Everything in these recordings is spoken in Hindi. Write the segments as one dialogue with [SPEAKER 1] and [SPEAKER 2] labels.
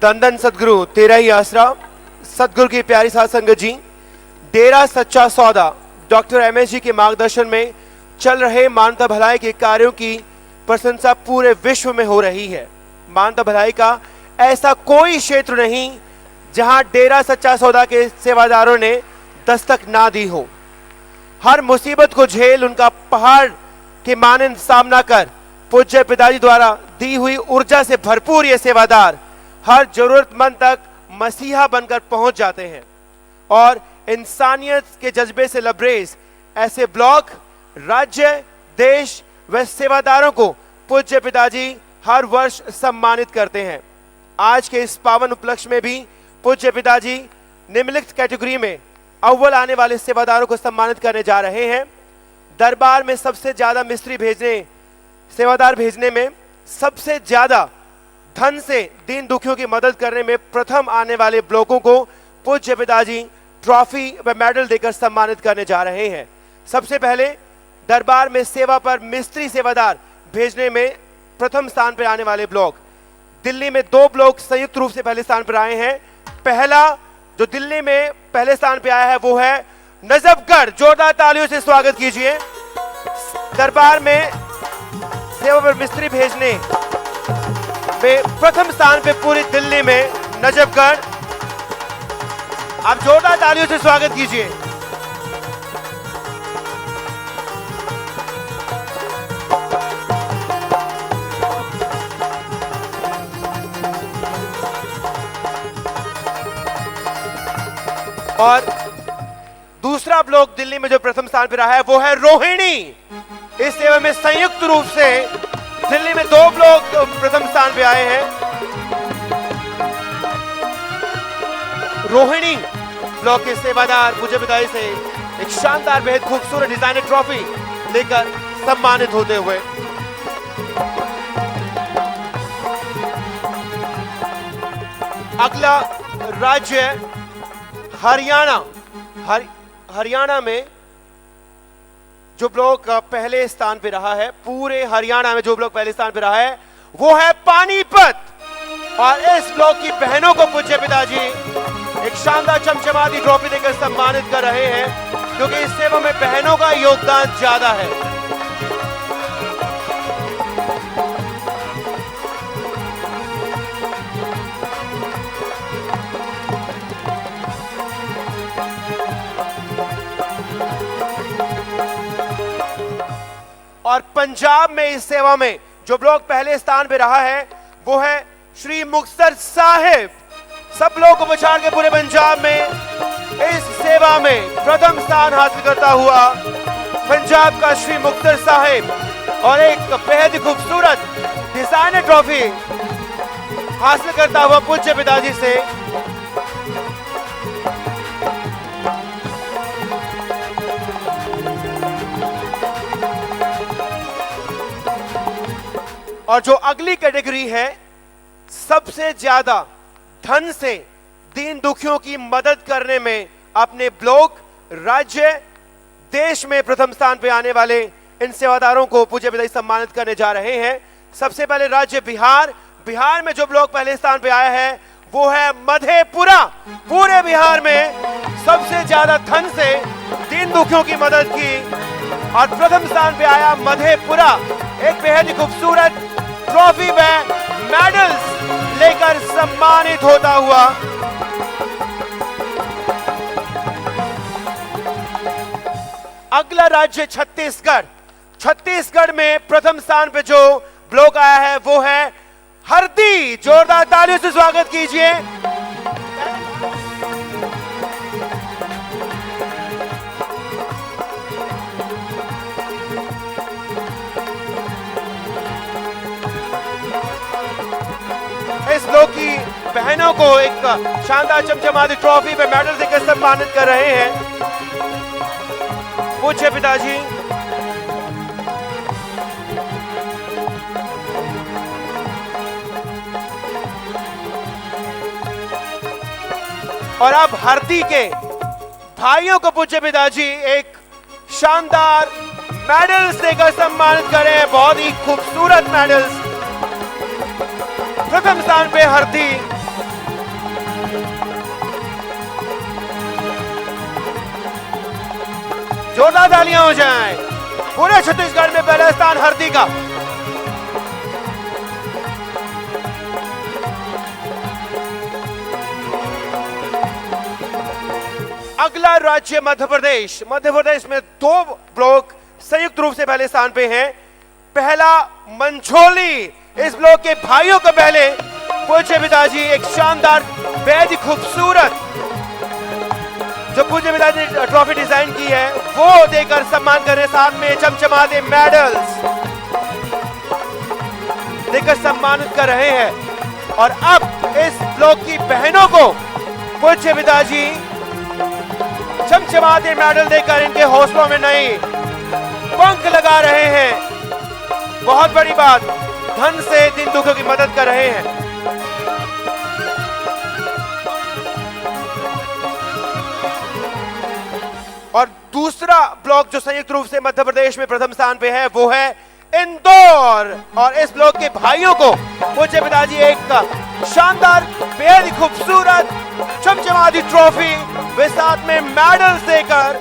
[SPEAKER 1] धन धन सदगुरु तेरा ही आसरा, सदगुरु की प्यारी साध संगत जी, डेरा सच्चा सौदा डॉक्टर एमएस जी के मार्गदर्शन में चल रहे मानवता भलाई के कार्यों की प्रशंसा पूरे विश्व में हो रही है। मानवता भलाई का ऐसा कोई क्षेत्र नहीं जहां डेरा सच्चा सौदा के सेवादारों ने दस्तक ना दी हो। हर मुसीबत को झेल उनका पहाड़ के मानंद सामना कर पूज्य पिताजी द्वारा दी हुई ऊर्जा से भरपूर ये सेवादार हर जरूरतमंद तक मसीहा बनकर पहुंच जाते हैं और इंसानियत के जज्बे से लबरेज ऐसे ब्लॉक, राज्य, देश व सेवादारों को पूज्य पिताजी हर वर्ष सम्मानित करते हैं। आज के इस पावन उपलक्ष्य में भी पूज्य पिताजी निम्नलिखित कैटेगरी में अव्वल आने वाले सेवादारों को सम्मानित करने जा रहे हैं। दरबार में सबसे ज्यादा मिस्त्री सेवादार भेजने में, सबसे ज्यादा धन से दीन दुखियों की मदद करने में प्रथम आने वाले ब्लॉकों को पूज्य पिताजी ट्रॉफी व मेडल देकर सम्मानित करने जा रहे हैं। सबसे पहले दरबार में सेवा पर मिस्त्री सेवादार भेजने में प्रथम स्थान पर आने वाले ब्लॉक, दिल्ली में 2 ब्लॉक संयुक्त रूप से पहले स्थान पर आए हैं। पहला जो दिल्ली में पहले स्थान पर आया है वो है नजफगढ़। जोरदार तालियों से स्वागत कीजिए। दरबार में सेवा पर मिस्त्री भेजने में प्रथम स्थान पे पूरी दिल्ली में नजफगढ़। आप जोरदार तालियों से स्वागत कीजिए। और दूसरा ब्लॉक दिल्ली में जो प्रथम स्थान पर रहा है वो है रोहिणी। इस सेवा में संयुक्त रूप से दिल्ली में 2 ब्लॉक प्रथम स्थान पे आए हैं। रोहिणी ब्लॉक के सेवादार पूज्य पिताजी से एक शानदार बेहद खूबसूरत डिजाइनर ट्रॉफी लेकर सम्मानित होते हुए अगला राज्य हरियाणा। हरियाणा में जो ब्लॉक पहले स्थान पे रहा है, पूरे हरियाणा में जो ब्लॉक पहले स्थान पे रहा है वो है पानीपत। और इस ब्लॉक की बहनों को पूज्य पिताजी एक शानदार चमचमाती ट्रॉफी देकर सम्मानित कर रहे हैं क्योंकि इस सेवा में बहनों का योगदान ज्यादा है। और पंजाब में इस सेवा में जो ब्लॉक पहले स्थान पे रहा है वो है श्री मुक्तसर साहिब। सब लोगों को पछाड़ के पूरे पंजाब में इस सेवा में प्रथम स्थान हासिल करता हुआ पंजाब का श्री मुक्तसर साहिब और एक बेहद खूबसूरत डिजाइनर ट्रॉफी हासिल करता हुआ पूज्य पिताजी से और जो अगली कैटेगरी है सबसे ज्यादा धन से दीन दुखियों की मदद करने में अपने ब्लॉक, राज्य, देश में प्रथम स्थान पे आने वाले इन सेवादारों को पूज्य पिताजी सम्मानित करने जा रहे हैं। सबसे पहले राज्य बिहार। बिहार में जो ब्लॉक पहले स्थान पे आया है वो है मधेपुरा। पूरे बिहार में सबसे ज्यादा धन से दीन दुखियों की मदद की और प्रथम स्थान पे आया मधेपुरा। एक बेहद ही खूबसूरत ट्रॉफी में मेडल्स लेकर सम्मानित होता हुआ अगला राज्य छत्तीसगढ़। छत्तीसगढ़ में प्रथम स्थान पे जो ब्लॉक आया है वो है हरदी। जोरदार तालियों से स्वागत कीजिए। इस ब्लॉक की बहनों को एक शानदार चमचमाती ट्रॉफी पे मेडल देकर सम्मानित कर रहे हैं पूज्य पिताजी। और अब हरदी के भाइयों को पूज्य पिताजी एक शानदार मेडल्स देकर सम्मानित करें। बहुत ही खूबसूरत मेडल्स। प्रथम स्थान पे हरदी जोरदार तालियां हो जाएं। पूरे छत्तीसगढ़ में पहला स्थान हरदी का। अगला राज्य मध्य प्रदेश। मध्य प्रदेश में 2 ब्लॉक संयुक्त रूप से पहले स्थान पे हैं। पहला मंझोली। इस ब्लॉक के भाइयों को पहले पूज्य पिताजी एक शानदार बेहद खूबसूरत जो पूज्य पिताजी ने ट्रॉफी डिजाइन की है वो देकर सम्मान कर रहे, साथ में चमचमाते मेडल्स देकर सम्मानित कर रहे हैं। और अब इस ब्लॉक की बहनों को पूज्य पिताजी चमचमाते मेडल देकर इनके हौसलों में नई पंख लगा रहे हैं। बहुत बड़ी बात, धन से दीन दुखियों की मदद कर रहे हैं। और दूसरा ब्लॉक जो संयुक्त रूप से मध्य प्रदेश में प्रथम स्थान पे है वो है इंदौर। और इस ब्लॉक के भाइयों को पूज्य पिताजी एक शानदार बेहद खूबसूरत चमचमाती ट्रॉफी वे साथ में मेडल्स देकर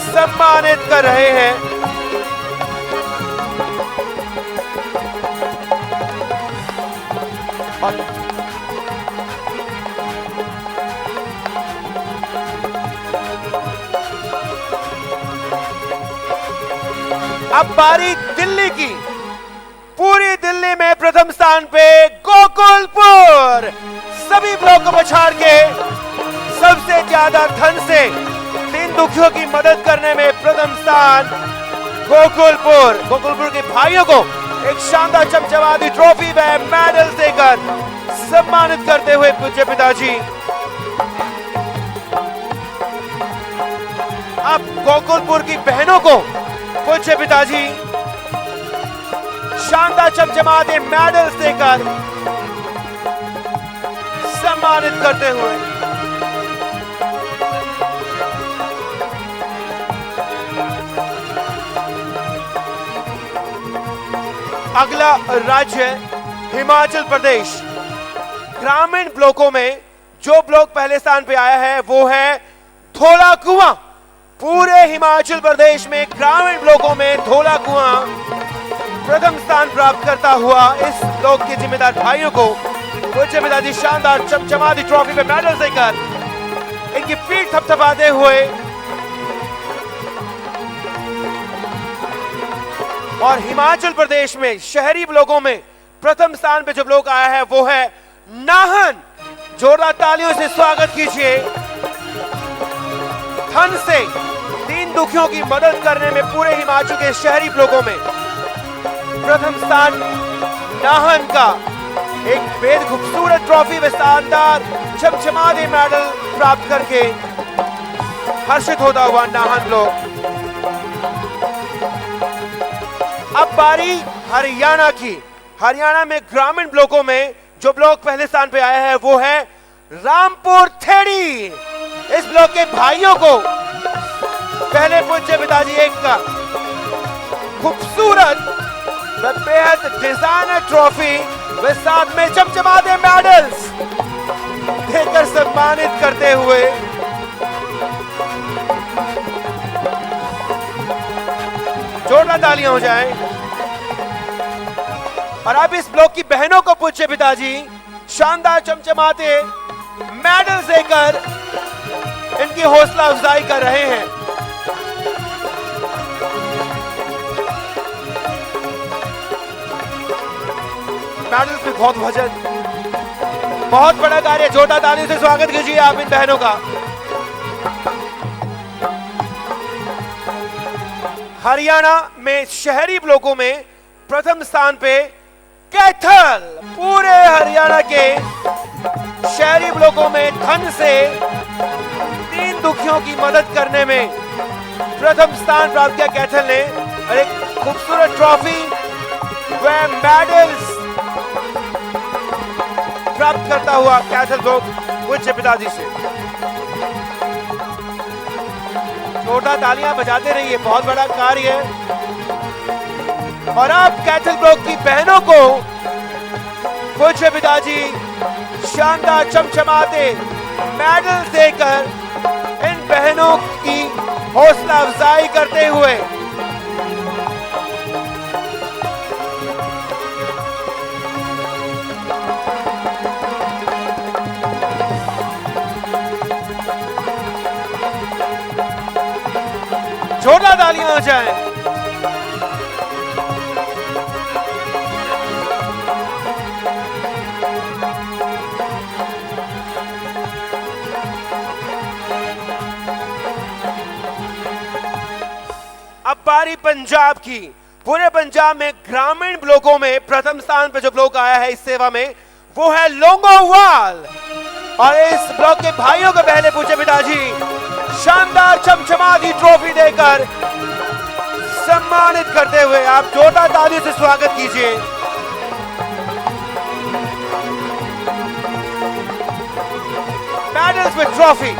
[SPEAKER 1] सम्मानित कर रहे हैं। अब बारी दिल्ली की। पूरी दिल्ली में प्रथम स्थान पे गोकुलपुर। सभी ब्लॉक को पछाड़ के सबसे ज्यादा धन से दीन दुखियों की मदद करने में प्रथम स्थान गोकुलपुर। गोकुलपुर के भाइयों को एक शानदार चमचमाती ट्रॉफी व मेडल देकर सम्मानित करते हुए पूज्य पिताजी अब गोकुलपुर की बहनों को पूज्य पिताजी शानदार चमचमाते मेडल्स देकर सम्मानित करते हुए अगला राज्य हिमाचल प्रदेश। ग्रामीण ब्लॉकों में जो ब्लॉक पहले स्थान पे आया है वो है धौला कुआं। पूरे हिमाचल प्रदेश में ग्रामीण ब्लॉकों में धौला कुआं प्रथम स्थान प्राप्त करता हुआ इस ब्लॉक के जिम्मेदार भाइयों को पूज्य पिताजी शानदार चमचमाती ट्रॉफी पे मेडल देकर इनकी पीठ थपथपाते हुए और हिमाचल प्रदेश में शहरी ब्लॉकों में प्रथम स्थान पे जो ब्लॉक आया है वो है नाहन। जोरदार तालियों से स्वागत कीजिए। धन से दीन दुखियों की मदद करने में पूरे हिमाचल के शहरी ब्लॉकों में प्रथम स्थान नाहन का एक बेहद खूबसूरत ट्रॉफी व शानदार चमचमाते मेडल प्राप्त करके हर्षित होता हुआ नाहन ब्लॉक। अब बारी हरियाणा की। हरियाणा में ग्रामीण ब्लॉकों में जो ब्लॉक पहले स्थान पे आया है वो है रामपुर थेड़ी। इस ब्लॉक के भाइयों को पहले पूज्य पिताजी एक खूबसूरत व बेहद डिजाइनर ट्रॉफी व साथ में चमचमाते मेडल्स देकर सम्मानित करते हुए जोरदार तालियां हो जाएं। और अब इस ब्लॉक की बहनों को पूज्य पिताजी शानदार चमचमाते मेडल देकर इनकी हौसला अफजाई कर रहे हैं। मेडल्स में बहुत वजन, बहुत बड़ा कार्य। जोरदार तालियों से स्वागत कीजिए आप इन बहनों का। हरियाणा में शहरी ब्लॉकों में प्रथम स्थान पे कैथल। पूरे हरियाणा के शहरी ब्लॉकों में धन से दीन दुखियों की मदद करने में प्रथम स्थान प्राप्त किया कैथल ने। और एक खूबसूरत ट्रॉफी व मेडल्स प्राप्त करता हुआ कैथल ब्लॉक पूज्य पिताजी से। जोरदार तालियां बजाते रहिए, बहुत बड़ा कार्य है। और अब कैथल ब्लॉक की बहनों को पूज्य पिताजी शानदार चमचमाते मेडल देकर इन बहनों की हौसला अफजाई करते हुए जोरदार तालियां हो जाएं। अब बारी पंजाब की। पूरे पंजाब में ग्रामीण ब्लॉकों में प्रथम स्थान पर जो ब्लॉक आया है इस सेवा में वो है लोंगोवाल, और इस ब्लॉक के भाइयों को पहले पूछे पिताजी शानदार चमचमाती ट्रॉफी देकर सम्मानित करते हुए आप जोरदार तालियों से स्वागत कीजिए। Medals with trophy.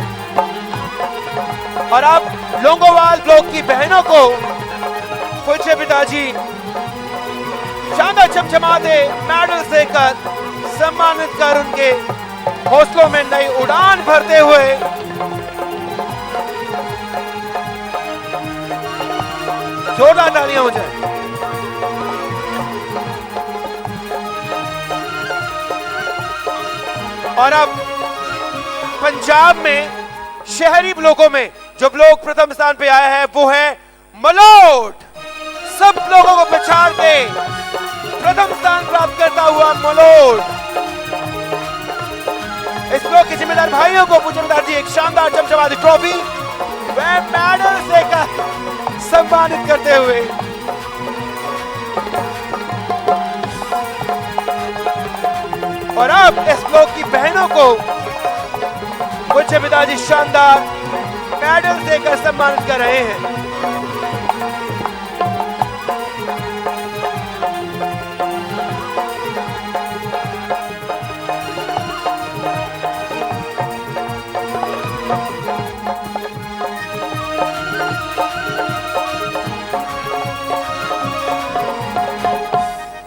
[SPEAKER 1] और अब लोंगोवाल ब्लॉक की बहनों को पूछे पिताजी शानदार चमचमाते मेडल्स देकर सम्मानित कर उनके हौसलों में नई उड़ान भरते हुए जोरदार तालियां हो जाए। और अब पंजाब में शहरी ब्लॉकों में जो ब्लॉक प्रथम स्थान पे आया है वो है मलोट। सब लोगों को पछाड़ के प्रथम स्थान प्राप्त करता हुआ मलोट। इस ब्लॉक के जिम्मेदार भाइयों को पूजनदार जी एक शानदार चमचमाती ट्रॉफी व मेडल देकर सम्मानित करते हुए और अब इस ब्लॉक की बहनों को पूज्य पिताजी शानदार मेडल देकर सम्मानित कर रहे हैं।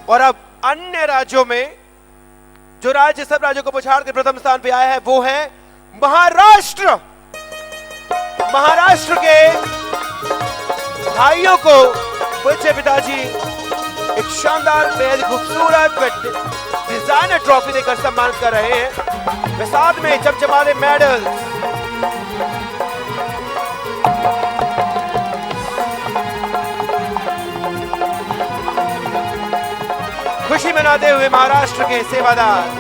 [SPEAKER 1] और अब अन्य राज्यों में जो राज्य सब राज्यों को पछाड़ के प्रथम स्थान पे आया है वो है महाराष्ट्र। महाराष्ट्र के भाइयों को पूज्य पिताजी एक शानदार बेहद खूबसूरत डिजाइनर ट्रॉफी देकर सम्मानित कर रहे हैं, वे साथ में चमचमाते मेडल। खुशी मनाते हुए महाराष्ट्र के सेवादार।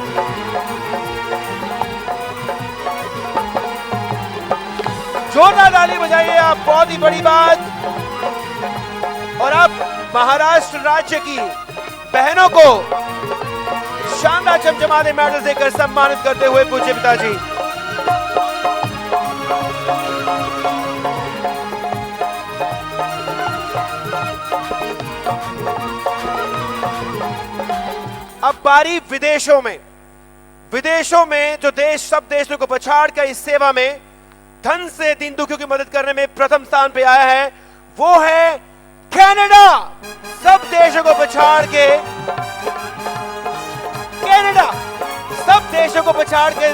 [SPEAKER 1] जोरदार ताली बजाइए आप, बहुत ही बड़ी बात। और अब महाराष्ट्र राज्य की बहनों को शानदार चमचमाते मेडल देकर सम्मानित करते हुए पूज्य पिताजी अब बारी विदेशों में। विदेशों में जो देश सब देशों को पछाड़ कर इस सेवा में धन से दीन दुखियों की मदद करने में प्रथम स्थान पे आया है वो है कनाडा। सब देशों को पछाड़ के कनाडा, सब देशों को पछाड़ के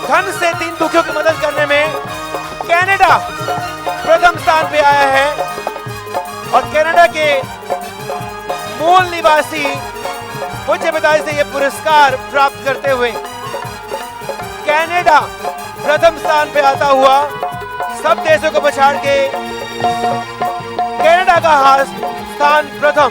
[SPEAKER 1] धन से दीन दुखियों की मदद करने में कनाडा प्रथम स्थान पे आया है। और कनाडा के मूल निवासी पूज्य पिताजी से यह पुरस्कार प्राप्त करते हुए कनाडा प्रथम स्थान पे आता हुआ सब देशों को पछाड़ के कनाडा का स्थान प्रथम।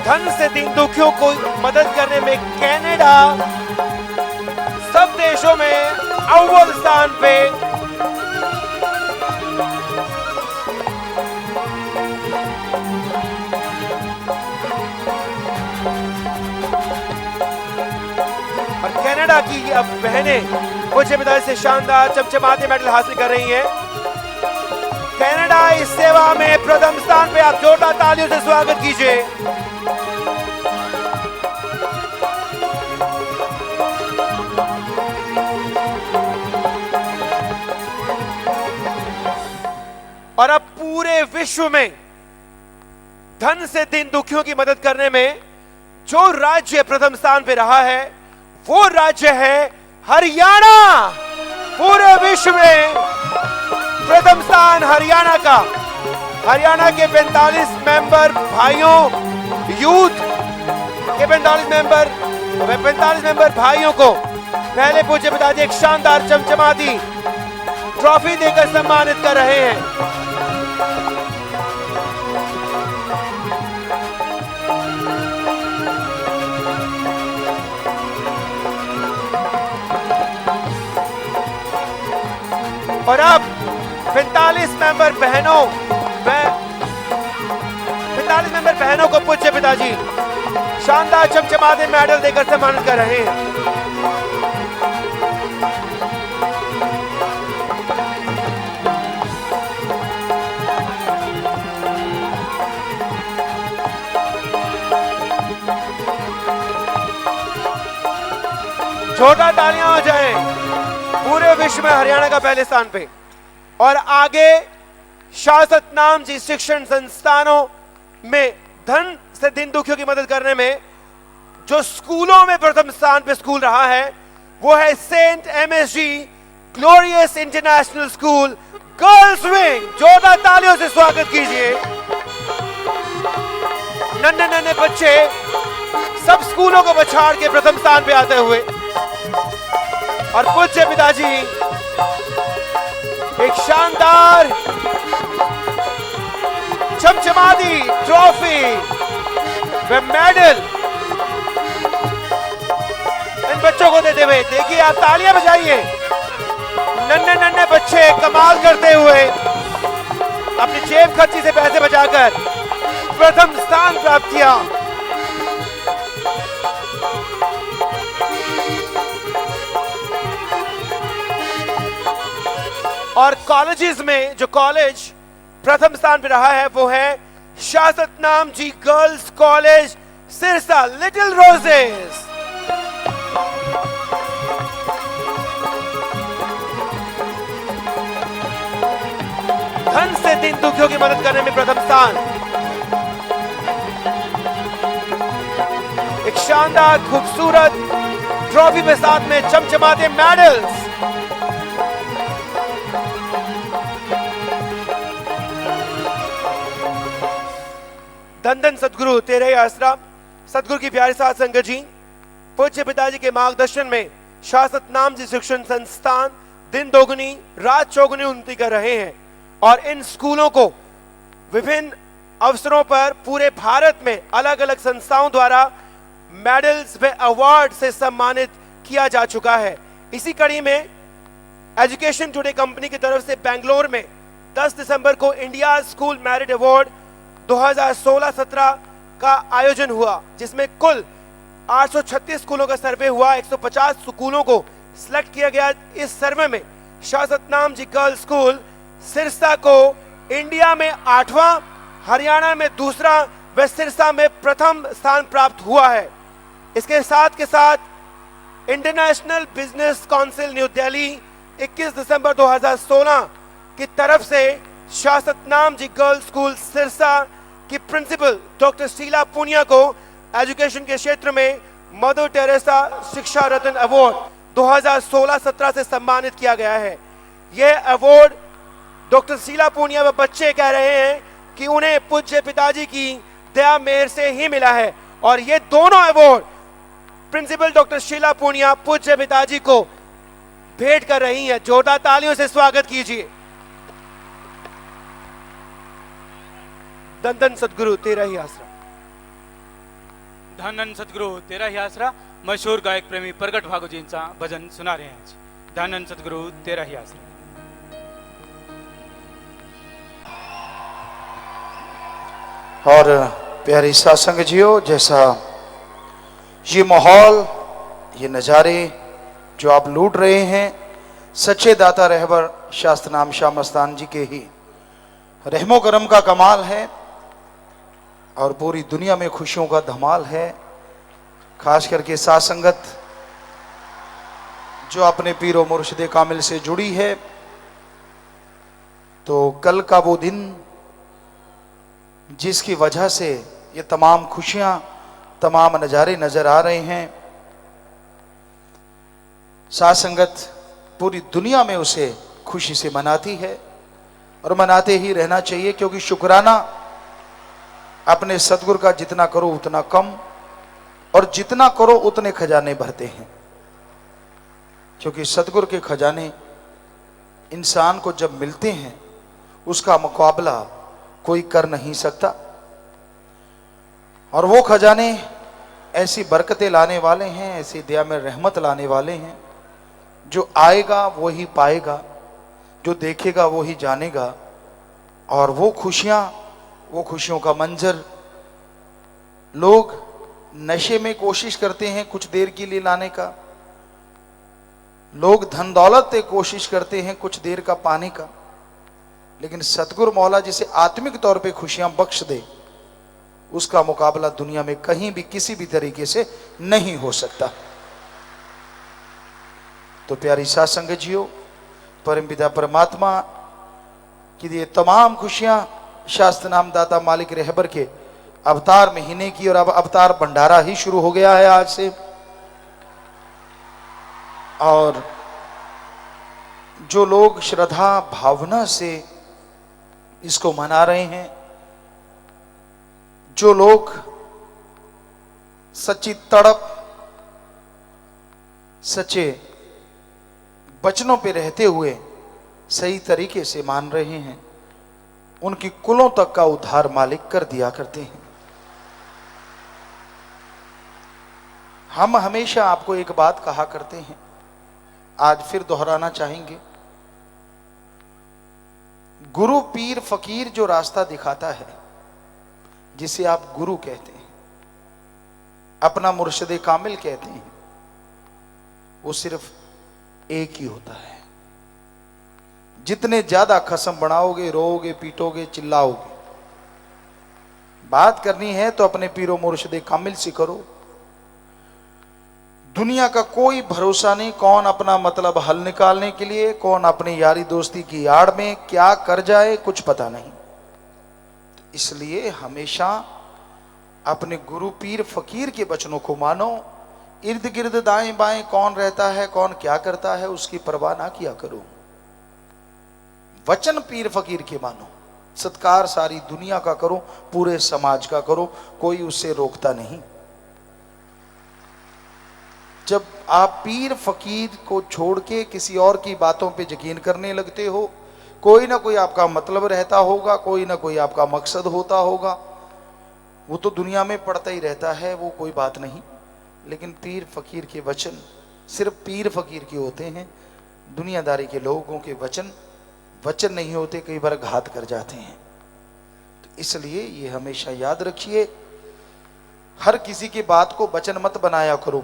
[SPEAKER 1] धन से दीन दुखियों को मदद करने में कनाडा सब देशों में अव्वल स्थान पे। और कनाडा की अब बहनें पूज्य पिताजी से शानदार चमचमाते मेडल हासिल कर रही हैं। कनाडा इस सेवा में प्रथम स्थान पे, आप जोरदार तालियों से स्वागत कीजिए। पूरे विश्व में धन से दीन दुखियों की मदद करने में जो राज्य प्रथम स्थान पे रहा है वो राज्य है हरियाणा। पूरे विश्व में प्रथम स्थान हरियाणा का। हरियाणा के 45 मेंबर भाइयों, यूथ के 45 मेंबर भाइयों को पहले पूज्य पिताजी एक शानदार चमचमाती ट्रॉफी देकर सम्मानित कर रहे हैं। और अब 45 मेंबर बहनों को पूज्य पिताजी शानदार चमचमाते मेडल देकर सम्मानित कर रहे हैं। छोटा तालियां हो जाएं। पूरे विश्व में हरियाणा का पहले स्थान पे। और आगे शाश्वत नाम जी शिक्षण संस्थानों में धन से दीन दुखियों की मदद करने में जो स्कूलों में प्रथम स्थान पे स्कूल रहा है वो है Saint MSG glorious international school girls wing. जोरदार तालियों से स्वागत कीजिए। नन्हे नन्हे बच्चे सब स्कूलों को पछाड़ के प्रथम स्थान पे आते हुए और पूज्य पिताजी एक शानदार चमचमाती ट्रॉफी व मेडल इन बच्चों को देते हुए। देखिए आप तालियां बजाइए। नन्हे नन्हे बच्चे कमाल करते हुए अपनी जेब खर्ची से पैसे बचाकर प्रथम स्थान प्राप्त किया। और कॉलेजेस में जो कॉलेज प्रथम स्थान पे रहा है वो है शाश्वत नाम ji girls college Sirsa Little Roses. धन से दीन दुखियों की मदद करने में प्रथम स्थान। एक शानदार खूबसूरत ट्रॉफी के साथ में चमचमाते मेडल्स। धन धन सदगुरु तेरे ही आसरा। सदगुरु की प्यारी साथ संगत जी पूज्य पिताजी के मार्गदर्शन में शाश्वत नाम जी शिक्षण संस्थान दिन दोगुनी रात चौगुनी उन्नति कर रहे हैं और इन स्कूलों को विभिन्न अवसरों पर पूरे भारत में अलग अलग संस्थाओं द्वारा मेडल्स व अवार्ड से सम्मानित किया जा चुका है। इसी कड़ी में एजुकेशन टुडे कंपनी की तरफ से बेंगलोर में 10 दिसंबर को इंडिया स्कूल मेरिट अवार्ड 2016-17 का आयोजन हुआ, जिसमें कुल 836 स्कूलों का सर्वे हुआ। 150 स्कूलों को सिलेक्ट किया गया। इस सर्वे में शाश्वत नाम जी गर्ल्स स्कूल सिरसा को इंडिया में 8वां, हरियाणा में दूसरा व सिरसा में प्रथम स्थान प्राप्त हुआ है। इसके साथ के साथ international business council new Delhi 21 दिसंबर 2016 की तरफ से शाश्वत नाम जी गर्ल्स स्कूल सिरसा की प्रिंसिपल डॉक्टर शीला पूनिया को एजुकेशन के क्षेत्र में मदर टेरेसा शिक्षा रत्न अवार्ड 2016-17 से सम्मानित किया गया है। यह अवार्ड डॉक्टर शीला पूनिया व बच्चे कह रहे हैं कि उन्हें पूज्य पिताजी की दया मेहर से ही मिला है और ये दोनों award principal doctor Sheela Poonia पूज्य पिताजी को भेंट कर रही हैं। जोरदार तालियों से स्वागत कीजिए। धन धन सदगुरु तेरा ही आसरा।
[SPEAKER 2] धन धन सदगुरु तेरा ही आसरा मशहूर गायक प्रेमी प्रगट भागो जींचा भजन सुना रहे हैं। धन धन सदगुरु तेरा ही आसरा।
[SPEAKER 3] और प्यारी सत्संग जियो, जैसा ये माहौल, ये नज़ारे जो आप लूट रहे हैं, सच्चे दाता रहबर शास्त्र नाम शाह मस्तान जी के ही रहमो करम का कमाल है और पूरी दुनिया में खुशियों का धमाल है। खास करके साथ संगत जो अपने पीरो मुर्शिदे कामिल से जुड़ी है, तो कल का वो दिन जिसकी वजह से ये तमाम खुशियां, तमाम नज़ारे नजर आ रहे हैं। साथ संगत पूरी दुनिया में उसे खुशी से मनाती है और मनाते ही रहना चाहिए, क्योंकि शुक्राना अपने सतगुरु का जितना करो उतना कम, और जितना करो उतने खजाने भरते हैं। क्योंकि सतगुरु के खजाने इंसान को जब मिलते हैं उसका मुकाबला कोई कर नहीं सकता। और वो खजाने ऐसी बरकतें लाने वाले हैं, ऐसी दया में रहमत लाने वाले हैं, जो आएगा वो ही पाएगा, जो देखेगा वो ही जानेगा। और वो खुशियां, वो खुशियों का मंजर लोग नशे में कोशिश करते हैं कुछ देर के लिए लाने का, लोग धन दौलत से कोशिश करते हैं कुछ देर का पाने का, लेकिन सतगुरु मौला जिसे आत्मिक तौर पे खुशियां बख्श दे, उसका मुकाबला दुनिया में कहीं भी किसी भी तरीके से नहीं हो सकता। तो प्यारी साध संगत जियो, परमपिता परमात्मा की ये तमाम खुशियां शास्त्र नाम दाता मालिक रहबर के अवतार महीने की, और अब अवतार भंडारा ही शुरू हो गया है आज से। और जो लोग श्रद्धा भावना से इसको मना रहे हैं, जो लोग सच्ची तड़प, सच्चे वचनों पे रहते हुए सही तरीके से मान रहे हैं, उनकी कुलों तक का उद्धार मालिक कर दिया करते हैं। हम हमेशा आपको एक बात कहा करते हैं, आज फिर दोहराना चाहेंगे। गुरु पीर फकीर जो रास्ता दिखाता है, जिसे आप गुरु कहते हैं, अपना मुर्शिद कामिल कहते हैं, वो सिर्फ एक ही होता है। जितने ज्यादा खसम बनाओगे, रोओगे, पीटोगे, चिल्लाओगे, बात करनी है तो अपने पीरो मुर्शिद कामिल से करो। दुनिया का कोई भरोसा नहीं, कौन अपना मतलब हल निकालने के लिए, कौन अपनी यारी दोस्ती की आड़ में क्या कर जाए कुछ पता नहीं। इसलिए हमेशा अपने गुरु पीर फकीर के वचनों को मानो। इर्द गिर्द दाएं बाएं कौन रहता है, कौन क्या करता है, उसकी परवाह ना किया करो। वचन पीर फकीर के मानो, सत्कार सारी दुनिया का करो, पूरे समाज का करो, कोई उससे रोकता नहीं। जब आप पीर फकीर को छोड़ के किसी और की बातों पे यकीन करने लगते हो, कोई ना कोई आपका मतलब रहता होगा, कोई ना कोई आपका मकसद होता होगा, वो तो दुनिया में पड़ता ही रहता है, वो कोई बात नहीं। लेकिन पीर फकीर के वचन सिर्फ पीर फकीर के होते हैं, दुनियादारी के लोगों के वचन वचन नहीं होते, कई बार घात कर जाते हैं। तो इसलिए ये हमेशा याद रखिए, हर किसी की बात को वचन मत बनाया करो,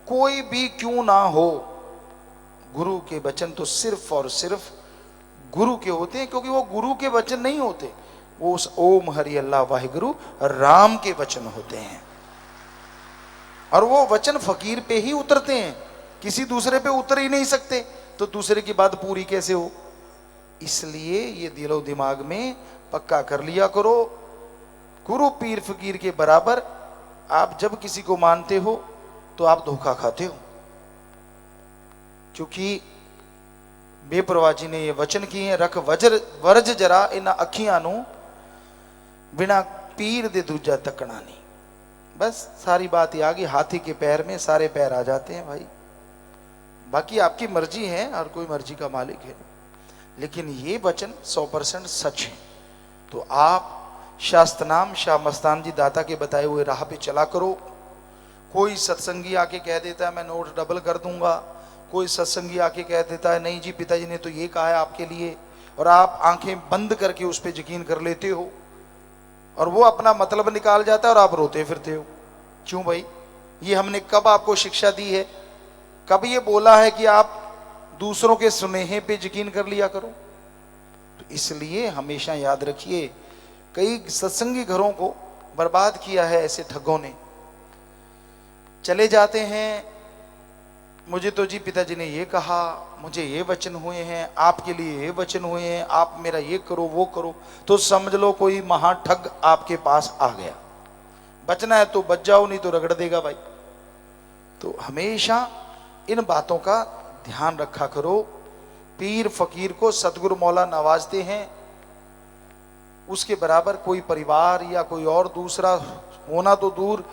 [SPEAKER 3] कोई भी क्यों ना हो। गुरु के वचन तो सिर्फ और सिर्फ गुरु के होते हैं, क्योंकि वो गुरु के वचन नहीं होते, वो उस ओम हरि अल्लाह वाहिगुरु राम के वचन होते हैं। और वो वचन फकीर पे ही उतरते हैं, किसी दूसरे पे उतर ही नहीं सकते, तो दूसरे की बात पूरी कैसे हो। इसलिए ये दिलो दिमाग में पक्का कर लिया करो, गुरु पीर फकीर के बराबर आप जब किसी को मानते हो तो आप धोखा खाते हो। क्योंकि बेप्रवाह जी ने ये वचन किए, रख वजर वरज जरा इना अखियां नू बिना पीर दे दूजा तकना नहीं। बस सारी बात ही आ गई, हाथी के पैर में सारे पैर आ जाते हैं भाई। बाकी आपकी मर्जी है, और कोई मर्जी का मालिक है, लेकिन ये वचन 100% सच है। तो आप शास्त्र नाम शाह मस्तान जी दाता के बताए हुए राह पे चला करो। कोई सत्संगी आके कह देता है मैं नोट डबल कर दूंगा, कोई सत्संगी आके कह देता है नहीं जी पिताजी ने तो ये कहा है आपके लिए, और आप आंखें बंद करके उस पर यकीन कर लेते हो, और वो अपना मतलब निकाल जाता है और आप रोते फिरते हो। क्यों भाई, ये हमने कब आपको शिक्षा दी है, कब ये बोला है कि आप दूसरों के सुनेहे पे यकीन कर लिया करो। तो इसलिए हमेशा याद रखिए, कई सत्संगी घरों को बर्बाद किया है ऐसे ठगों ने। चले जाते हैं, मुझे तो जी पिताजी ने ये कहा, मुझे ये वचन हुए हैं, आपके लिए ये वचन हुए हैं, आप मेरा ये करो वो करो। तो समझ लो कोई महाठग आपके पास आ गया। बचना है तो बच जाओ, नहीं तो रगड़ देगा भाई। तो हमेशा इन बातों का ध्यान रखा करो। पीर फकीर को सतगुरु मौला नवाजते हैं, उसके बराबर कोई परिवार या कोई और दूसरा होना तो दूर,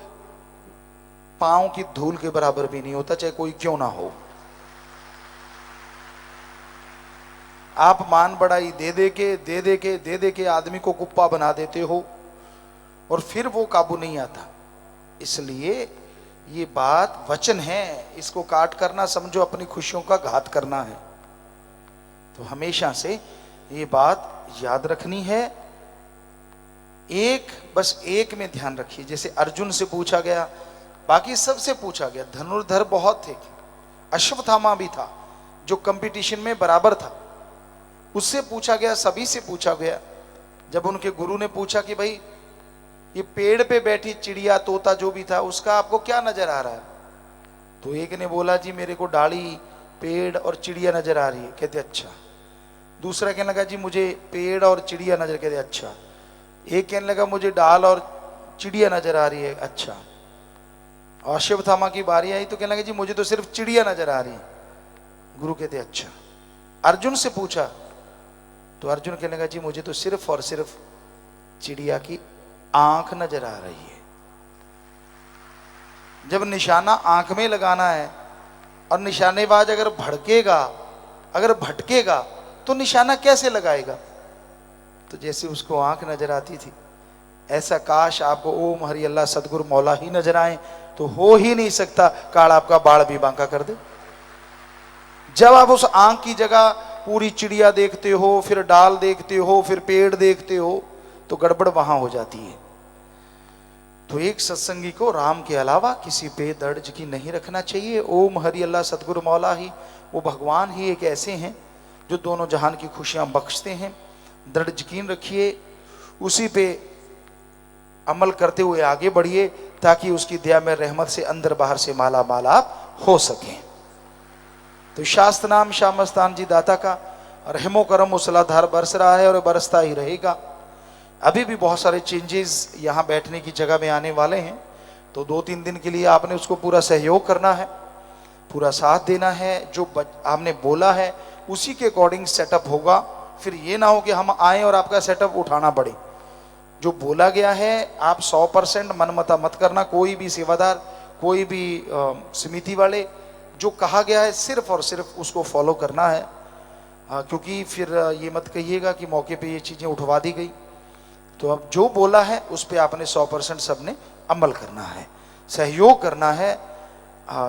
[SPEAKER 3] पांव की धूल के बराबर भी नहीं होता, चाहे कोई क्यों ना हो। आप मान बढ़ाई दे दे के आदमी को कुप्पा बना देते हो और फिर वो काबू नहीं आता। इसलिए ये बात वचन है, इसको काट करना समझो अपनी खुशियों का घात करना है। तो हमेशा से ये बात याद रखनी है। बस एक में ध्यान रखिए। जैसे अर्जुन से पूछा गया, बाकी सबसे पूछा गया, धनुर्धर बहुत थे, अश्वत्थामा भी था जो कंपटीशन में बराबर था, उससे पूछा गया, सभी से पूछा गया। जब उनके गुरु ने पूछा कि भाई ये पेड़ पे बैठी चिड़िया तोता जो भी था उसका आपको क्या नजर आ रहा है, तो एक ने बोला जी मेरे को डाली पेड़ और चिड़िया नजर आ रही है। कहते अच्छा। दूसरा कहने लगा जी मुझे पेड़ और चिड़िया नजर, कहते अच्छा। एक कहने लगा मुझे डाल और चिड़िया नजर आ रही है, अच्छा। अश्वत्थामा की बारी आई तो कहने लगा जी मुझे तो सिर्फ चिड़िया नजर आ रही है। गुरु कहते अच्छा। अर्जुन से पूछा तो अर्जुन कहने लगा जी मुझे तो सिर्फ और सिर्फ चिड़िया की आंख नजर आ रही है। जब निशाना आंख में लगाना है और निशानेबाज अगर भटकेगा तो निशाना कैसे लगाएगा। तो जैसे उसको आंख नजर आती थी, ऐसा काश आपको ओम हरि अल्लाह सतगुरु मौला ही नजर आए, तो हो ही नहीं सकता काल आपका बाड़ भी बांका कर दे। जब आप उस आंख की जगह पूरी चिड़िया देखते हो, फिर डाल देखते हो, फिर पेड़ देखते हो, तो गड़बड़ वहां हो जाती है। तो एक सत्संगी को राम के अलावा किसी पे दर्ज की नहीं रखना चाहिए। ओम हरि अल्लाह सतगुरु मौला ही, वो भगवान ही एक ऐसे हैं जो दोनों जहान की खुशियां बख्शते हैं। दृढ़ यकीन रखिए, उसी पे अमल करते हुए आगे बढ़िए ताकि उसकी दया में रहमत से अंदर बाहर से माला माल आप हो सकें। तो शास्त्र नाम श्याम मस्तान जी दाता का रहमो करम मुसलाधार बरस रहा है और बरसता ही रहेगा। अभी भी बहुत सारे चेंजेस यहाँ बैठने की जगह में आने वाले हैं, तो 2-3 दिन के लिए आपने उसको पूरा सहयोग करना है, पूरा साथ देना है। जो आपने बोला है उसी के अकॉर्डिंग सेटअप होगा। फिर ये ना हो कि हम आए और आपका सेटअप उठाना पड़े। जो बोला गया है आप 100% मनमता मत करना। कोई भी सेवादार, कोई भी समिति वाले, जो कहा गया है सिर्फ और सिर्फ उसको फॉलो करना है। क्योंकि फिर ये मत कहिएगा कि मौके पे ये चीज़ें उठवा दी गई। तो अब जो बोला है उस पर आपने 100% सबने अमल करना है, सहयोग करना है।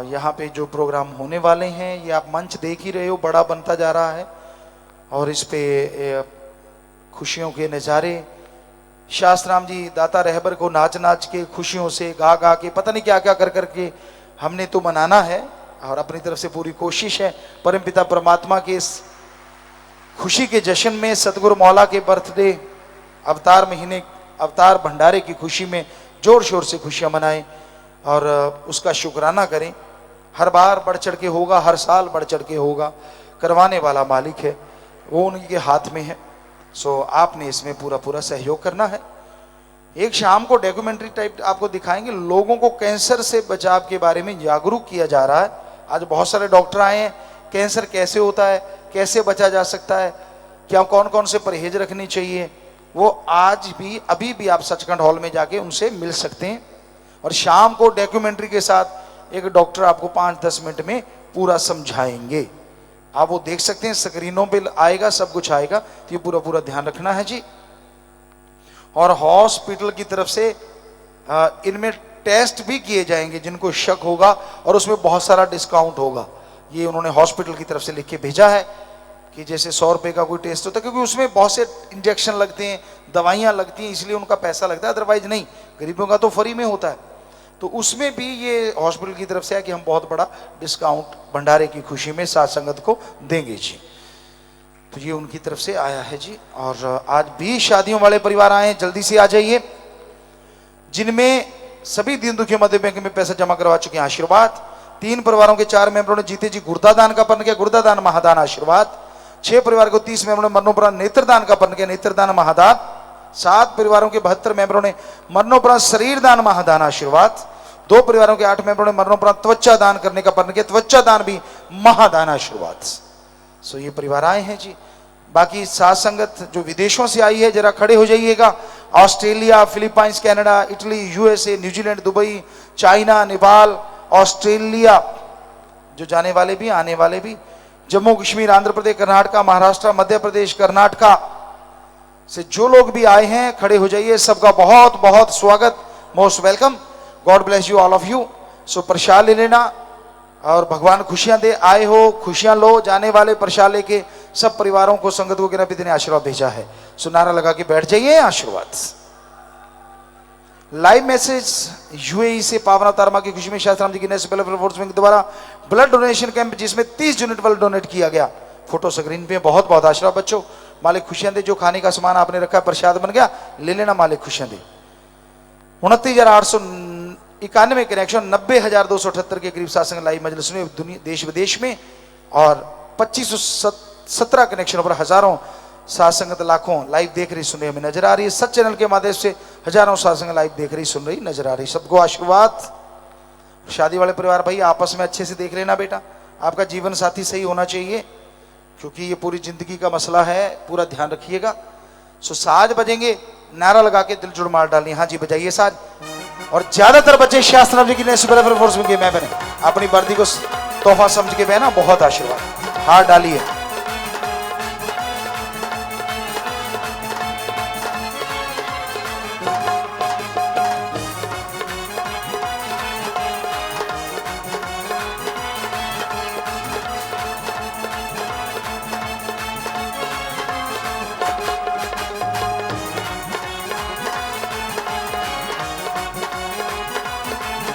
[SPEAKER 3] यहाँ पे जो प्रोग्राम होने वाले हैं ये आप मंच देख ही रहे हो, बड़ा बनता जा रहा है और इस पे खुशियों के नज़ारे, शास्त्राम जी दाता रहबर को नाच नाच के, खुशियों से गा गा के, पता नहीं क्या क्या कर करके हमने तो मनाना है और अपनी तरफ से पूरी कोशिश है। परमपिता परमात्मा के इस खुशी के जश्न में, सतगुरु मौला के बर्थडे अवतार महीने, अवतार भंडारे की खुशी में जोर शोर से खुशियां मनाएं और उसका शुक्राना करें। हर बार बढ़ चढ़ के होगा, हर साल बढ़ चढ़ के होगा। करवाने वाला मालिक है, वो उनके हाथ में है। सो आपने इसमें पूरा पूरा सहयोग करना है। एक शाम को डॉक्यूमेंट्री टाइप आपको दिखाएंगे, लोगों को कैंसर से बचाव के बारे में जागरूक किया जा रहा है। आज बहुत सारे डॉक्टर आए हैं, कैंसर कैसे होता है, कैसे बचा जा सकता है, क्या कौन कौन से परहेज रखनी चाहिए, वो आज भी अभी भी आप सचखंड हॉल में जाके उनसे मिल सकते हैं। और शाम को डॉक्यूमेंट्री के साथ एक डॉक्टर आपको 5-10 मिनट में पूरा समझाएंगे। आप वो देख सकते हैं, स्क्रीनों पे आएगा, सब कुछ आएगा। तो ये पूरा पूरा ध्यान रखना है जी। और हॉस्पिटल की तरफ से इनमें टेस्ट भी किए जाएंगे जिनको शक होगा, और उसमें बहुत सारा डिस्काउंट होगा। ये उन्होंने हॉस्पिटल की तरफ से लिख के भेजा है कि जैसे 100 रुपये का कोई टेस्ट होता है, क्योंकि उसमें बहुत से इंजेक्शन लगते हैं, दवाइयाँ लगती हैं, इसलिए उनका पैसा लगता है। अदरवाइज नहीं, गरीबों का तो फ्री में होता है। तो उसमें भी ये हॉस्पिटल की तरफ से है कि हम बहुत बड़ा डिस्काउंट भंडारे की खुशी में साथ संगत को देंगे जी। तो ये उनकी तरफ से आया है जी। और आज भी शादियों वाले परिवार आए हैं, जल्दी से आ जाइए। जिनमें सभी दीन दुखियों मध्य बैंक में पैसा जमा करवा चुके हैं, आशीर्वाद 3 परिवारों के 4 मेंबरों ने जीते जी गुर्दादान का पन्न किया, गुर्दादान महादान आशीर्वाद। 6 परिवार को 30 मेंबरों ने मरणोपरांत नेत्रदान का पन्न किया, नेत्रदान महादान। 7 परिवारों के 72 मेंबरों ने मरणोपरांत शरीर दान महादान आशीर्वाद। 2 परिवारों के 8 मेंबरों ने मरणोपरांत त्वचा दान करने का पन्न किया, त्वचा दान भी महादान आशीर्वाद। सो ये परिवार आए हैं जी। बाकी साथ संगत जो विदेशों से आई है जरा खड़े हो जाइएगा। Australia, Philippines, Canada, Italy, USA, New Zealand, Dubai, China, Nepal, Australia, जो जाने वाले भी आने वाले भी, जम्मू कश्मीर, आंध्र प्रदेश, कर्नाटक, महाराष्ट्र, मध्य प्रदेश, कर्नाटका से जो लोग भी आए हैं खड़े हो जाइए। सबका बहुत बहुत स्वागत, most welcome. God bless you all of you. So प्रसाद ले लेना और भगवान खुशियां दे। आए हो खुशियां लो, जाने वाले प्रसाद लेके सब परिवारों को संगत को पिता ने आशीर्वाद भेजा है। सो नारा लगा के बैठ जाइए, आशीर्वाद। लाइव मैसेज यूएई से पावन अवतार मां की खुशी में शास्त्राम जी की नेशनल वेलफेयर फोर्स बैंक द्वारा ब्लड डोनेशन कैंप जिसमें 30 यूनिट ब्लड डोनेट किया गया। फोटो स्क्रीन पे। बहुत बहुत आशीर्वाद बच्चों। मालिक खुशियां दे। जो खाने का सामान आपने रखा प्रसाद बन गया, ले लेना, मालिक खुशियां दे। 29,891 कनेक्शन, 90,278 के करीब सात्संग लाइव मजलिस में दुनिया देश विदेश में, और 2517 कनेक्शन पर हजारों सात्संगत लाखों लाइव देख रही सुन रही हमें नजर आ रही है। सच चैनल के माध्यम से हजारों सात्संग लाइव देख रही सुन रही नजर आ रही। सबको आशीर्वाद। शादी वाले परिवार भाई आपस में अच्छे से देख लेना बेटा, आपका जीवन साथी सही होना चाहिए क्योंकि ये पूरी जिंदगी का मसला है, पूरा ध्यान रखिएगा। सो साज बजेंगे, नारा लगा के दिल जुड़ मार डालनी। हाँ जी बजाइए साज। और ज्यादातर बच्चे शास्त्र जी की नेशनल फोर्स में मैं बने अपनी वर्दी को तोहफा समझ के बहना। बहुत आशीर्वाद। हाथ डालिए।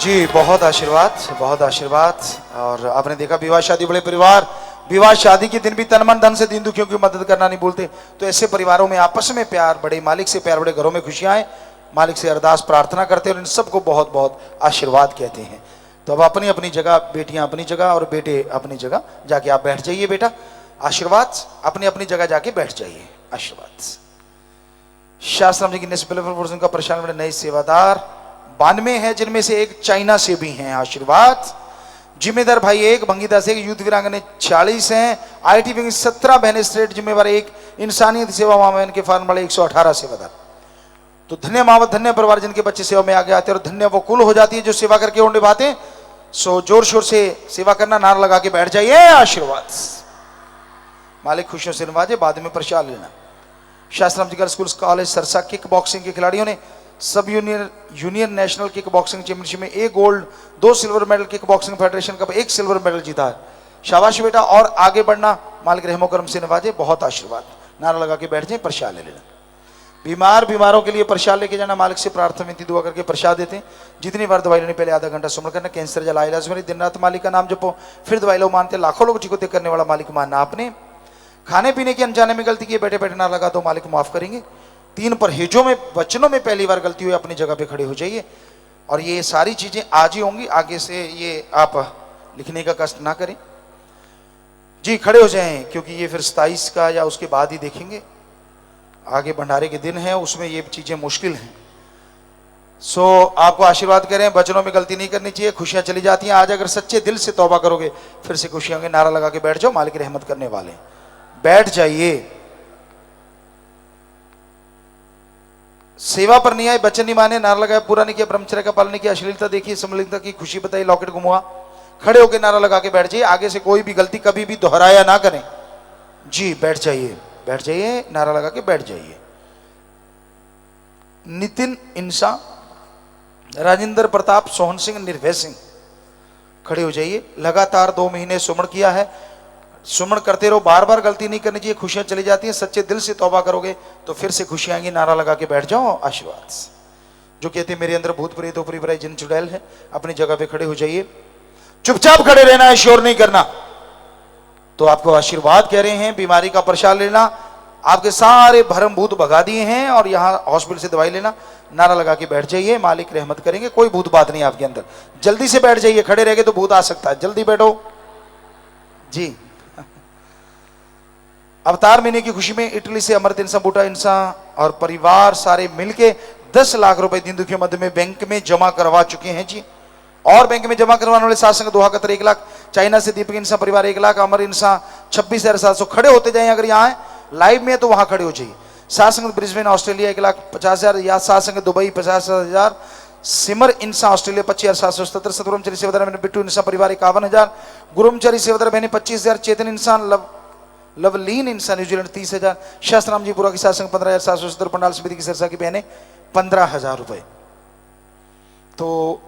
[SPEAKER 3] जी बहुत आशीर्वाद, बहुत आशीर्वाद। और आपने देखा विवाह शादी बड़े परिवार विवाह शादी के दिन भी तन मन धन से दीन दुखियों की मदद करना नहीं भूलते। तो ऐसे परिवारों में आपस में प्यार, बड़े मालिक से प्यार, बड़े घरों में खुशियां आए, मालिक से अरदास प्रार्थना करते हैं और इन सबको बहुत बहुत आशीर्वाद कहते हैं। तो अब अपनी अपनी जगह, बेटियां अपनी जगह और बेटे अपनी जगह जाके आप बैठ जाइए बेटा। आशीर्वाद। अपनी अपनी जगह जाके बैठ जाइए। आशीर्वाद। शास्त्राम जी की नेशनल का प्रशासन में नए सेवादार 92 है, जिनमें से एक चाइना से भी हैं। आशीर्वाद। जिम्मेदार भाई 1, भंगीदास 1, यूथ वीरांगने 40 हैं, आईटी विंग 17, बहन स्टेट जिम्मेवार 1, इंसानियत सेवा मामन के फार्म वाले 118 सेवादार। तो धन्य मावत, धन्य परिवार जिनके बच्चे सेवा में आगे आते हैं, और धन्य वो कुल हो जाती है जो सेवा करके और निभाते हैं। सो जोर शोर से सेवा करना, नारा लगा के बैठ जाइए। आशीर्वाद। मालिक खुशियों से नवाजे। बाद में प्रसाद लेना। शास्त्राम ji school college Sirsa kick boxing के खिलाड़ियों ने सब union national kick boxing championship में 1 gold 2 silver medal, kick boxing federation cup 1 silver medal जीता है। शाबाश बेटा। और आगे बढ़ना, मालिक रहमो करम से नवाजे। बहुत आशीर्वाद। नारा लगा के बैठ जाए। प्रसाद ले लेना। बीमारों के लिए प्रसाद लेके जाना, मालिक से प्रार्थना विनती दुआ करके प्रसाद देते हैं। जितनी बार दवाई लेने पहले आधा घंटा सुमन करना। कैंसर जला इलाज में दिन रात मालिक का नाम जपो, फिर दवाई लो मानते। लाखों लोग ठीक होते करने वाला मालिक मानना आपने। खाने पीने की अनजाने में गलती की बैठे बैठे नारा लगा दो, मालिक माफ करेंगे। 3 परहेजों में वचनों में पहली बार गलती हुई, अपनी जगह पे खड़े हो जाइए। और ये सारी चीजें आज ही होंगी, आगे से ये आप लिखने का कष्ट ना करें जी। खड़े हो जाएं क्योंकि ये फिर 27 का या उसके बाद ही देखेंगे। आगे भंडारे के दिन है, उसमें ये चीजें मुश्किल हैं। सो आपको आशीर्वाद करें, वचनों में गलती नहीं करनी चाहिए, खुशियां चली जाती हैं। आज अगर सच्चे दिल से तौबा करोगे फिर से खुशियां होंगे। नारा लगा के बैठ जाओ, मालिक रहमत करने वाले। बैठ जाइए। सेवा पर नहीं आए, वचन नहीं माने, नारा लगाया, पूरा नहीं किया, ब्रह्मचर्य का पालन नहीं किया, अश्लीलता देखी, समलिंगता की, खुशी बताई, लॉकेट घुमाया, खड़े होकर नारा लगा के बैठ जाइए। आगे से कोई भी गलती कभी भी दोहराया ना करें जी। बैठ जाइए, बैठ जाइए। नारा लगा के बैठ जाइए। नितिन इंसा, राजेंद्र प्रताप, सोहन सिंह, निर्भय सिंह, खड़े हो जाइए। लगातार 2 महीने सुमन किया है। सुमन करते रहो, बार बार गलती नहीं करनी चाहिए, खुशियां चली जाती हैं। सच्चे दिल से तौबा करोगे तो फिर से खुशियां आएंगी। नारा लगा के बैठ जाओ। आशीर्वाद। जो कहते हैं मेरे अंदर भूत प्रेत ऊपरी बुराई जिन चुड़ैल है, अपनी जगह पे खड़े हो जाइए। चुपचाप खड़े रहना है, शोर नहीं करना। तो आपको आशीर्वाद कह रहे हैं। बीमारी का प्रसाद लेना, आपके सारे भरम भूत भगा दिए हैं और यहाँ हॉस्पिटल से दवाई लेना, नारा लगा के बैठ जाइए, मालिक रहमत करेंगे, कोई भूत बात नहीं आपके अंदर। जल्दी से बैठ जाइए, खड़े रह गए तो भूत आ सकता है, जल्दी बैठो जी। अवतार महीने की खुशी में इटली से अमृत इंसान बूटा इंसान और परिवार सारे मिलके 10 लाख रुपए दीन दुखियों मध्य में बैंक में जमा करवा चुके हैं जी। और बैंक में जमा करवाने वाले सात संघ दोहा कतर 1 लाख, चाइना से दीपक इंसान परिवार 1 लाख, अमर इंसान 26,700। खड़े होते जाए, अगर यहाँ है लाइव में है तो वहां खड़े हो जाइए। सात संघ ब्रिस्बेन ऑस्ट्रेलिया 1,50,000, या सात संघ दुबई 50,000, सिमर इंसान ऑस्ट्रेलिया 25,777, सतगुरुमचरी सेवादार बहन बिट्टू इंसान परिवार 51,000, गुरुमचरी सेवादार बहने 25,000, चेतन इंसान लवलीन इंसान न्यूजीलैंड 30,000, शास्त्राम जी पूरा की सात संघ 15,770, पंडाल समिति की सरसा की बहने 15,000 रुपए। तो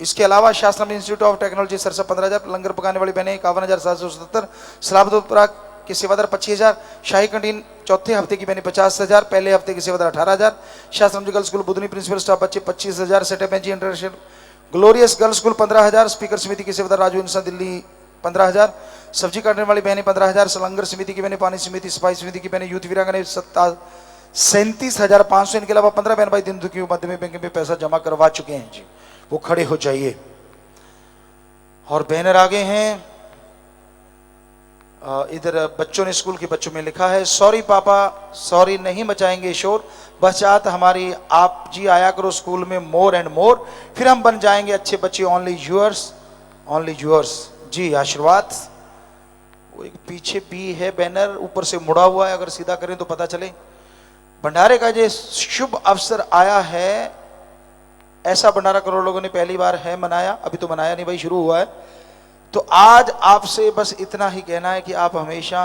[SPEAKER 3] इसके अलावा शास्त्राम इंस्टीट्यूट ऑफ टेक्नोलॉजी सरसा 15,000, लंगर पकाने वाली बहने 51,777, सलाबतपुरा के सेवादार 25,000, शाही कैंटीन चौथे हफ्ते की बहने 50,000, पहले हफ्ते के सेवादार 18,000, शास्त्राम ji girls school Budhni principal staff बच्चे 25,000, सेटअप ji international glorious girls school 15,000, speaker समिति के सेवादार राजू इंसान दिल्ली 15,000, सब्जी काटने वाली बहने 15,000, सलंगर समिति की बहने, पानी समिति सिपाही समिति की बहने, यूथ वीरांगने 37,500। इनके अलावा 15 बहन भाई दिन दुखियों मध्य में बैंक में पैसा जमा करवा चुके हैं जी, वो खड़े हो जाइए। और बैनर आगे हैं, इधर बच्चों ने स्कूल के बच्चों में लिखा है, सॉरी पापा सॉरी नहीं मचाएंगे शोर, बचात हमारी आप जी आया करो स्कूल में मोर एंड मोर, फिर हम बन जाएंगे अच्छे बच्चे, ओनली यूअर्स जी आशीर्वाद। वो एक पीछे भी है बैनर, ऊपर से मुड़ा हुआ है, अगर सीधा करें तो पता चले। भंडारे का जो शुभ अवसर आया है, ऐसा भंडारा करोड़ लोगों ने पहली बार है मनाया, अभी तो मनाया नहीं भाई, शुरू हुआ है। तो आज आपसे बस इतना ही कहना है कि आप हमेशा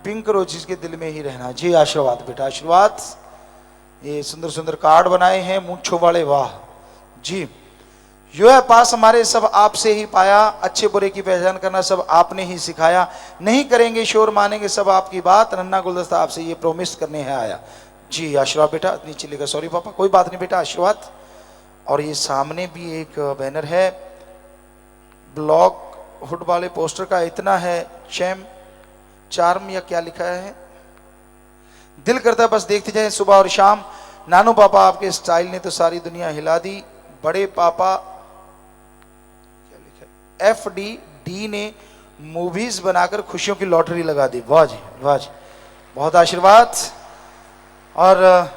[SPEAKER 3] पिंक रोजेस के दिल में ही रहना जी। आशीर्वाद बेटा आशीर्वाद। ये सुंदर सुंदर कार्ड बनाए हैं मूंछों वाले, वाह जी। जो है पास हमारे सब आपसे ही पाया, अच्छे बुरे की पहचान करना सब आपने ही सिखाया, नहीं करेंगे शोर मानेंगे सब आपकी बात, नन्ना गुलदस्ता आपसे ये प्रोमिस करने है आया जी। आशीर्वाद बेटा, नीचे लिखा सॉरी पापा, कोई बात नहीं बेटा आशीर्वाद। और ये सामने भी एक बैनर है ब्लॉक हुड वाले पोस्टर का, इतना है चैम चार्म या क्या लिखा है, दिल करता है बस देखते जाए सुबह और शाम। नानू पापा आपके स्टाइल ने तो सारी दुनिया हिला दी, बड़े पापा क्या लिखा है, FDD ने मूवीज बनाकर खुशियों की लॉटरी लगा दी, वाह जी वाह जी, बहुत आशीर्वाद। और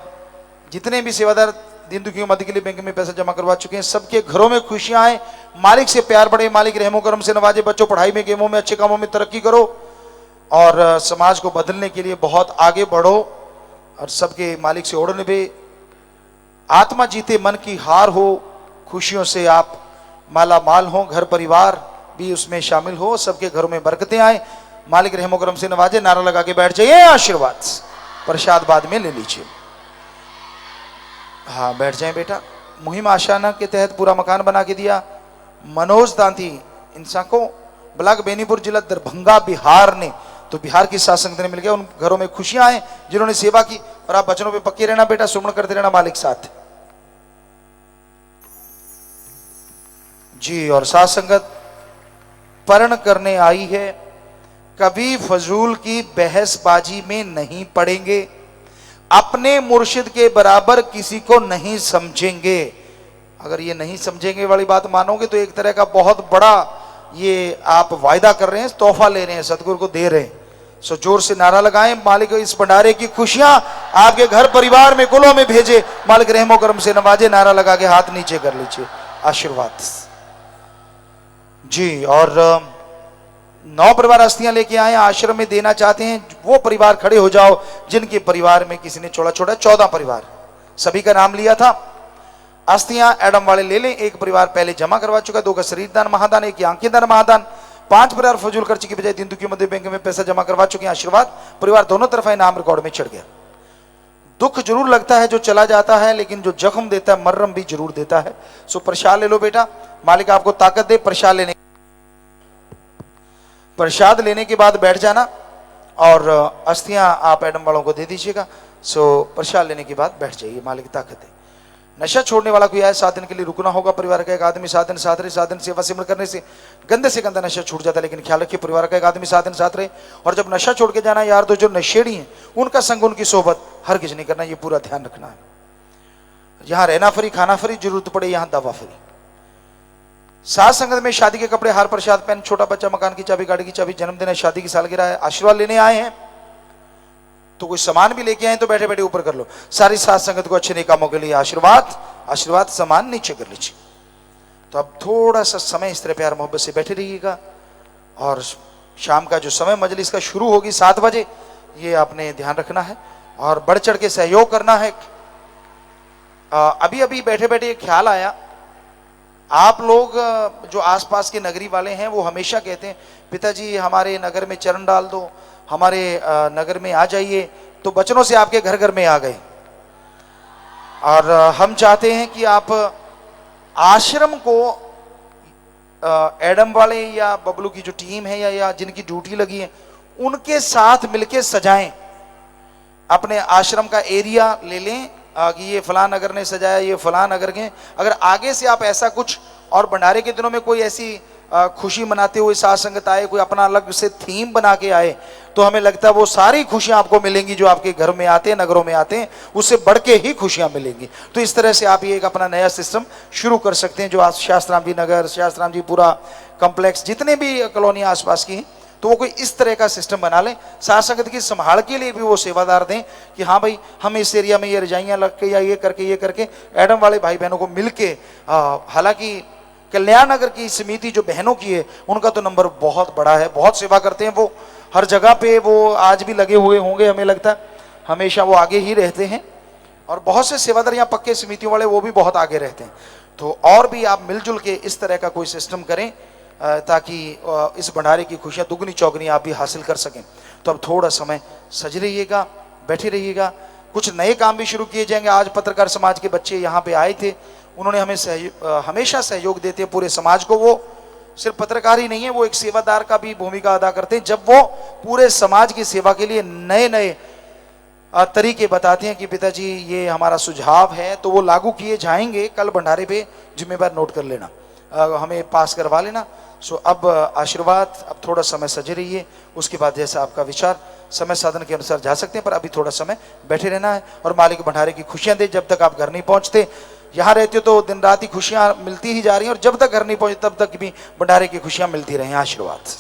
[SPEAKER 3] जितने भी सेवादार दिन दुखियों मध्य के लिए बैंक में पैसा जमा करवा चुके हैं, सबके घरों में खुशियां आए, मालिक से प्यार बढ़े, मालिक रहमो करम से नवाजे, बच्चों पढ़ाई में गेमों में अच्छे कामों में तरक्की करो और समाज को बदलने के लिए बहुत आगे बढ़ो और सबके मालिक से ओढ़ निभे, आत्मा जीते मन की हार हो, खुशियों से आप माला माल हो, घर परिवार भी उसमें शामिल हो, सबके घरों में बरकतें आए, मालिक रहमो करम से नवाजे। नारा लगा के बैठ जाइए, आशीर्वाद प्रसाद बाद में ले लीजिए। हाँ बैठ जाएं बेटा। मुहिम आशाना के तहत पूरा मकान बना के दिया मनोज दांती इंसान को, ब्लॉक बेनीपुर जिला दरभंगा बिहार ने, तो बिहार की सात संगत ने मिल गया, उन घरों में खुशियां आए जिन्होंने सेवा की। और आप बचनों पे पक्के रहना बेटा, सुमन करते रहना, मालिक साथ जी। और सात संगत परण करने आई है, कभी फजूल की बहसबाजी में नहीं पड़ेंगे, अपने मुर्शिद के बराबर किसी को नहीं समझेंगे। अगर ये नहीं समझेंगे वाली बात मानोगे तो एक तरह का बहुत बड़ा ये आप वायदा कर रहे हैं, तोहफा ले रहे हैं, सतगुरु को दे रहे हैं। सो जोर से नारा लगाएं, मालिक इस भंडारे की खुशियां आपके घर परिवार में कुलों में भेजे, मालिक रहमो करम से नवाजे। नारा लगा के हाथ नीचे कर लीजिए, आशीर्वाद जी। और 9 परिवार अस्थियां लेके आए, आश्रम में देना चाहते हैं, वो परिवार खड़े हो जाओ जिनके परिवार में किसी ने छोड़ा छोड़ा। 14 परिवार, सभी का नाम लिया था। अस्थियां एडम वाले ले लें, एक परिवार पहले जमा करवा चुका, 2 का शरीर दान महादान, 1 आंखें दान महादान। 5 परिवार फजूल खर्ची की बजाय दिन दुखियों मध्य बैंक में पैसा जमा करवा चुके हैं, आशीर्वाद। परिवार दोनों तरफ है, नाम रिकॉर्ड में चढ़ गया। दुख जरूर लगता है जो चला जाता है, लेकिन जो जख्म देता है मर्रम भी जरूर देता है। सो प्रसाद ले लो बेटा, मालिक आपको ताकत दे। प्रसाद लेने के बाद बैठ जाना और अस्थियां आप एडम वालों को दे दीजिएगा। सो प्रसाद लेने के बाद बैठ जाइए, मालिक ताकत है। नशा छोड़ने वाला कोई आए, 7 दिन के लिए रुकना होगा। परिवार का एक आदमी 7 दिन साथ रहे। 7 दिन सेवा सिमरन करने से गंदा नशा छूट जाता है। लेकिन ख्याल रखिए, परिवार का एक आदमी 7 दिन साथ रहे। और जब नशा छोड़ के जाना है यार, तो जो नशेड़ी हैं उनका संग, उनकी सोबत हरगिज नहीं करना, ये पूरा ध्यान रखना है। यहाँ रहना फ्री, खाना फ्री, जरूरत पड़े यहाँ दवा फ्री। साथ संगत में शादी के कपड़े, हार प्रसाद, पेन, छोटा बच्चा, मकान की चाबी, गाड़ी की चाबी, जन्मदिन है, शादी की सालगिरह है, आशीर्वाद लेने आए हैं तो कोई सामान भी लेके आए तो बैठे बैठे ऊपर कर लो। सारी साथ संगत को अच्छे नेक कामों के लिए आशीर्वाद सामान नीचे कर लीजिए। तो अब थोड़ा सा समय इस तरह प्यार मोहब्बत से बैठे रहिएगा। और शाम का जो समय मजलिस का शुरू होगी 7 बजे, ये आपने ध्यान रखना है और बढ़ चढ़ के सहयोग करना है। अभी अभी बैठे बैठे ख्याल आया, आप लोग जो आसपास के नगरी वाले हैं वो हमेशा कहते हैं पिताजी हमारे नगर में चरण डाल दो, हमारे नगर में आ जाइए। तो बचनों से आपके घर घर में आ गए। और हम चाहते हैं कि आप आश्रम को एडम वाले या बबलू की जो टीम है या जिनकी ड्यूटी लगी है उनके साथ मिलके सजाएं। अपने आश्रम का एरिया ले लें कि ये फलां नगर ने सजाया, ये फलां नगर के। अगर आगे से आप ऐसा कुछ, और भंडारे के दिनों में कोई ऐसी खुशी मनाते हुए साथ संगत आए, कोई अपना अलग से थीम बना के आए, तो हमें लगता है वो सारी खुशियां आपको मिलेंगी जो आपके घर में आते हैं, नगरों में आते हैं, उससे बढ़ के ही खुशियां मिलेंगी। तो इस तरह से आप ये एक अपना नया सिस्टम शुरू कर सकते हैं। जो आज शास्त्राम जी नगर, शास्त्राम जी पूरा कॉम्प्लेक्स, जितने भी कॉलोनी आसपास की हैं, तो वो कोई इस तरह का सिस्टम बना लें। साथ संगत की संभाल के लिए भी वो सेवादार दें कि हाँ भाई हम इस एरिया में ये रजाइयाँ लग के या ये करके एडम वाले भाई बहनों को मिल के, हालांकि कल्याण नगर की समिति जो बहनों की है उनका तो नंबर बहुत बड़ा है, बहुत सेवा करते हैं वो, हर जगह पे वो आज भी लगे हुए होंगे, हमें लगता है हमेशा वो आगे ही रहते हैं। और बहुत से सेवादार यहाँ पक्के समितियों वाले वो भी बहुत आगे रहते हैं। तो और भी आप मिलजुल के इस तरह का कोई सिस्टम करें ताकि इस भंडारे की खुशियाँ दुगनी चौगनी आप भी हासिल कर सकें। तो अब थोड़ा समय सज रहिएगा, बैठे रहिएगा। कुछ नए काम भी शुरू किए जाएंगे। आज पत्रकार समाज के बच्चे यहाँ पे आए थे, उन्होंने हमें हमेशा सहयोग देते हैं पूरे समाज को। वो सिर्फ पत्रकार ही नहीं है, वो एक सेवादार का भी भूमिका अदा करते हैं। जब वो पूरे समाज की सेवा के लिए नए नए तरीके बताते हैं कि पिताजी ये हमारा सुझाव है, तो वो लागू किए जाएंगे। कल भंडारे पे जिम्मेवार नोट कर लेना, हमें पास करवा लेना। सो अब आशीर्वाद, अब थोड़ा समय सजे रहिए, उसके बाद जैसा आपका विचार समय साधन के अनुसार जा सकते हैं, पर अभी थोड़ा समय बैठे रहना है और मालिक भंडारे की खुशियां दे। जब तक आप घर नहीं पहुंचते, यहाँ रहते हो तो दिन रात ही खुशियां मिलती ही जा रही हैं, और जब तक घर नहीं पहुंचे तब तक भी भंडारे की खुशियां मिलती रहें। आशीर्वाद।